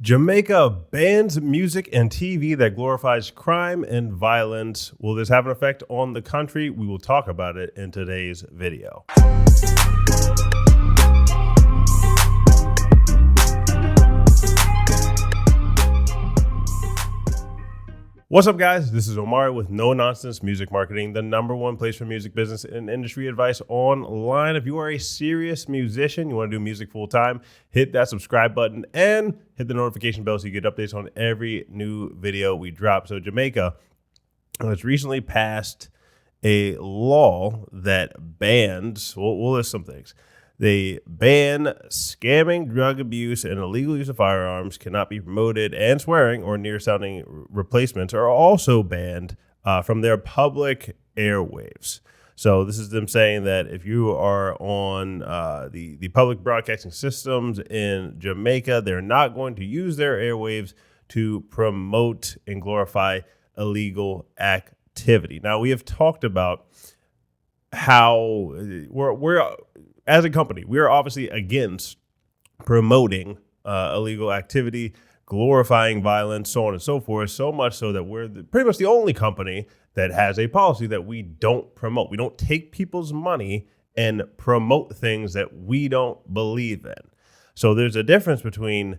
Jamaica bans music and TV that glorifies crime and violence. Will this have an effect on the country? We will talk about it in today's video. What's up, guys? This is Omari with No Nonsense Music Marketing, the #1 place for music business and industry advice online. If you are a serious musician, you want to do music full time, hit that subscribe button and hit the notification bell so you get updates on every new video we drop. So Jamaica has recently passed a law that bans, we'll list some things. They ban scamming, drug abuse, and illegal use of firearms cannot be promoted, and swearing or near-sounding replacements are also banned from their public airwaves. So this is them saying that if you are on the public broadcasting systems in Jamaica, they're not going to use their airwaves to promote and glorify illegal activity. Now, we have talked about how we're as a company, we are obviously against promoting illegal activity, glorifying violence, so on and so forth, so much so that we're pretty much the only company that has a policy that we don't promote. We don't take people's money and promote things that we don't believe in. So there's a difference between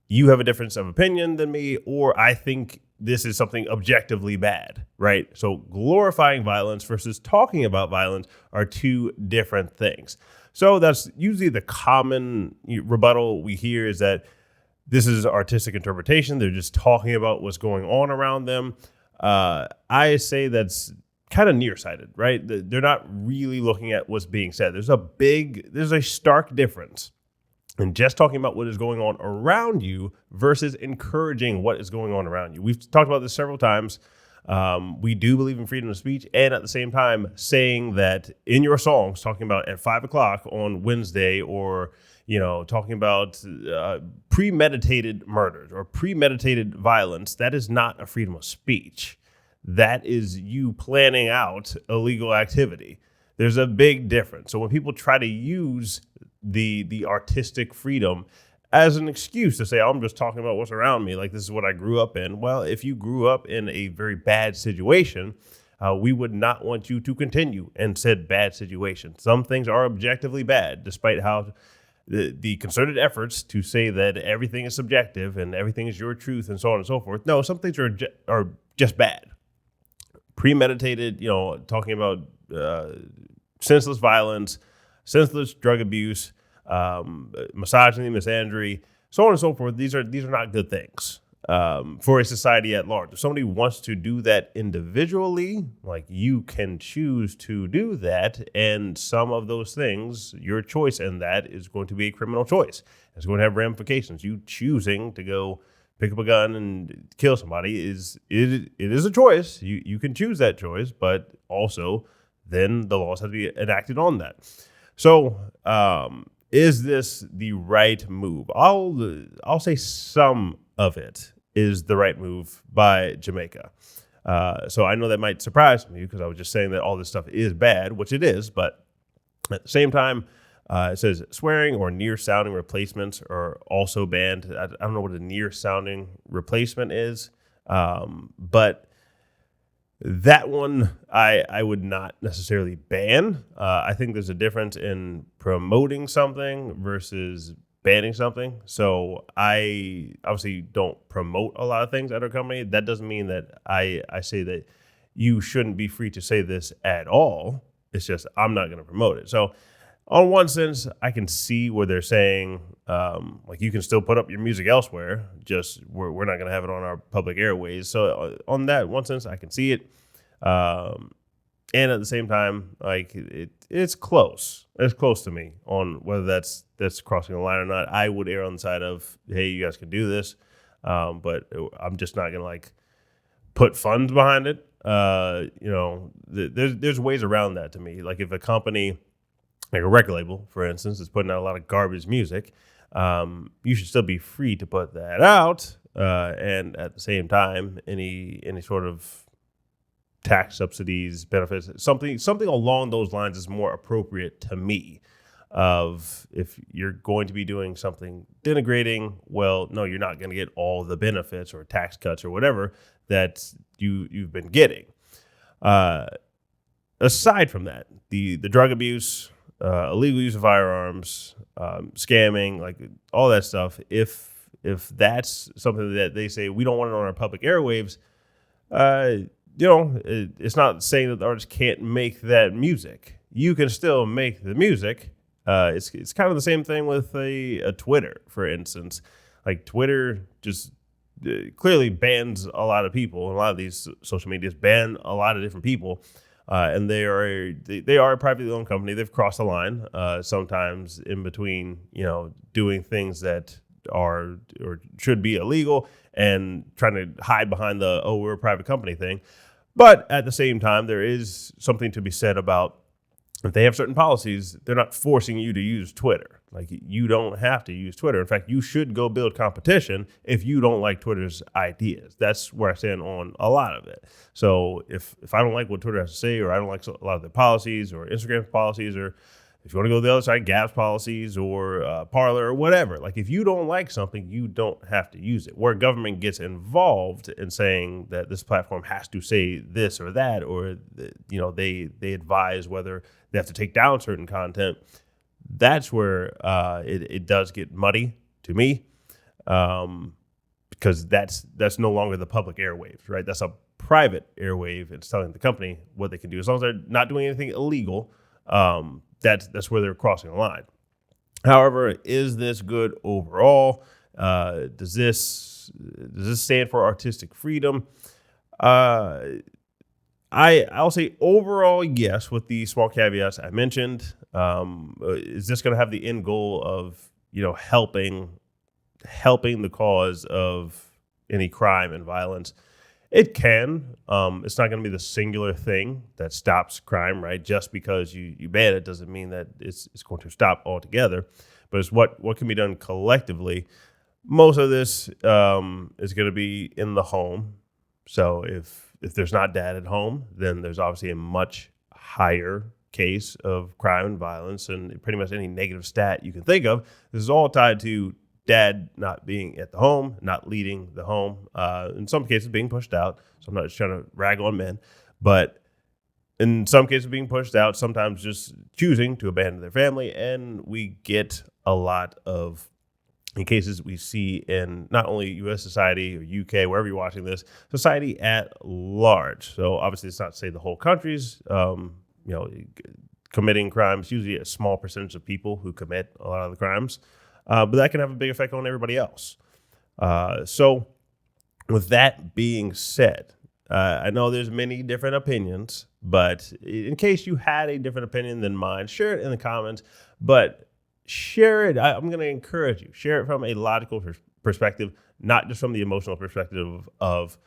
you have a difference of opinion than me, or I think this is something objectively bad, right? So glorifying violence versus talking about violence are two different things. So that's usually the common rebuttal we hear, is that this is artistic interpretation. They're just talking about what's going on around them. I say that's kind of nearsighted, right? They're not really looking at what's being said. There's a stark difference in just talking about what is going on around you versus encouraging what is going on around you. We've talked about this several times. We do believe in freedom of speech, and at the same time saying that in your songs, talking about at 5 o'clock on Wednesday, or talking about premeditated murders or premeditated violence, that is not a freedom of speech. That is you planning out illegal activity. There's a big difference. So when people try to use the artistic freedom as an excuse to say, I'm just talking about what's around me, like this is what I grew up in. Well, if you grew up in a very bad situation, we would not want you to continue in said bad situation. Some things are objectively bad, despite how the concerted efforts to say that everything is subjective and everything is your truth and so on and so forth. No, some things are just bad. Premeditated, talking about senseless violence, senseless drug abuse, misogyny, misandry, so on and so forth. These are not good things for a society at large. If somebody wants to do that individually, like, you can choose to do that, and some of those things, your choice in that is going to be a criminal choice. It's going to have ramifications. You choosing to go pick up a gun and kill somebody it is a choice. You can choose that choice, but also then the laws have to be enacted on that. So, is this the right move? I'll say some of it is the right move by Jamaica. So I know that might surprise me, because I was just saying that all this stuff is bad, which it is. But at the same time, it says swearing or near-sounding replacements are also banned. I don't know what a near-sounding replacement is, but that one I would not necessarily ban. I think there's a difference in promoting something versus banning something. So I obviously don't promote a lot of things at our company. That doesn't mean that I say that you shouldn't be free to say this at all. It's just I'm not going to promote it. So on one sense, I can see where they're saying, like, you can still put up your music elsewhere, just we're not going to have it on our public airways. So on that one sense, I can see it. And at the same time, like, it's close. It's close to me on whether that's crossing the line or not. I would err on the side of, hey, you guys can do this, but I'm just not going to put funds behind it. There's ways around that to me. Like, if a company, like a record label, for instance, is putting out a lot of garbage music, you should still be free to put that out. And at the same time, any sort of tax subsidies, benefits, something along those lines is more appropriate to me. of if you're going to be doing something denigrating, well, no, you're not going to get all the benefits or tax cuts or whatever that you've been getting. Aside from that, the drug abuse, illegal use of firearms, scamming, like all that stuff, if that's something that they say we don't want it on our public airwaves, it's not saying that the artist can't make that music. You can still make the music. It's kind of the same thing with a Twitter, for instance. Like Twitter just clearly bans a lot of people. A lot of these social medias ban a lot of different people. And they are a privately owned company. They've crossed the line sometimes in between, doing things that are or should be illegal and trying to hide behind we're a private company thing. But at the same time, there is something to be said about if they have certain policies, they're not forcing you to use Twitter. Like, you don't have to use Twitter. In fact, you should go build competition if you don't like Twitter's ideas. That's where I stand on a lot of it. So if I don't like what Twitter has to say, or I don't like a lot of their policies or Instagram's policies, or if you want to go to the other side, Gap's policies or Parler or whatever, like if you don't like something, you don't have to use it. Where government gets involved in saying that this platform has to say this or that, or they advise whether they have to take down certain content, that's where it does get muddy to me, because that's no longer the public airwaves, right? That's a private airwave. It's telling the company what they can do as long as they're not doing anything illegal. That's where they're crossing the line. However, is this good overall? Does this stand for artistic freedom? I'll say overall, yes, with the small caveats I mentioned. Is this going to have the end goal of, helping the cause of any crime and violence? It can. It's not going to be the singular thing that stops crime, right? Just because you ban it doesn't mean that it's going to stop altogether. But it's what can be done collectively. Most of this is going to be in the home. So if there's not dad at home, then there's obviously a much higher case of crime and violence, and pretty much any negative stat you can think of. This is all tied to dad not being at the home, not leading the home, in some cases being pushed out. So I'm not just trying to rag on men, but in some cases being pushed out, sometimes just choosing to abandon their family. And we get a lot of in cases we see in not only U.S. society or UK, wherever you're watching this, society at large. So obviously it's not to say the whole country's, committing crimes. Usually a small percentage of people who commit a lot of the crimes. But that can have a big effect on everybody else. So with that being said, I know there's many different opinions, but in case you had a different opinion than mine, share it in the comments. But share it. I'm going to encourage you. Share it from a logical perspective, not just from the emotional perspective of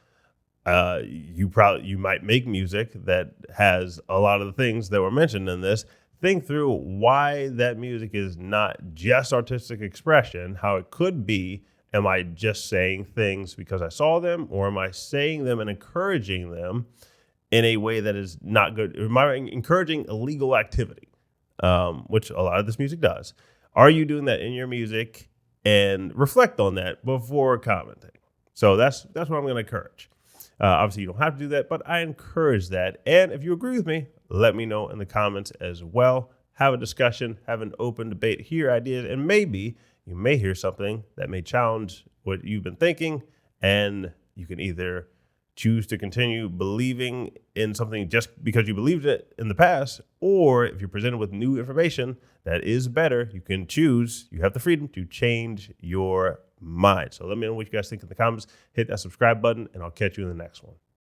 you might make music that has a lot of the things that were mentioned in this. Think through why that music is not just artistic expression, how it could be. Am I just saying things because I saw them, or am I saying them and encouraging them in a way that is not good? Am I encouraging illegal activity, which a lot of this music does? Are you doing that in your music? And reflect on that before commenting. So that's what I'm going to encourage. Obviously, you don't have to do that, but I encourage that. And if you agree with me, let me know in the comments as well. Have a discussion, have an open debate, hear ideas, and maybe you may hear something that may challenge what you've been thinking, and you can either choose to continue believing in something just because you believed it in the past, or if you're presented with new information that is better, you can choose. You have the freedom to change your mind. So let me know what you guys think in the comments. Hit that subscribe button, and I'll catch you in the next one.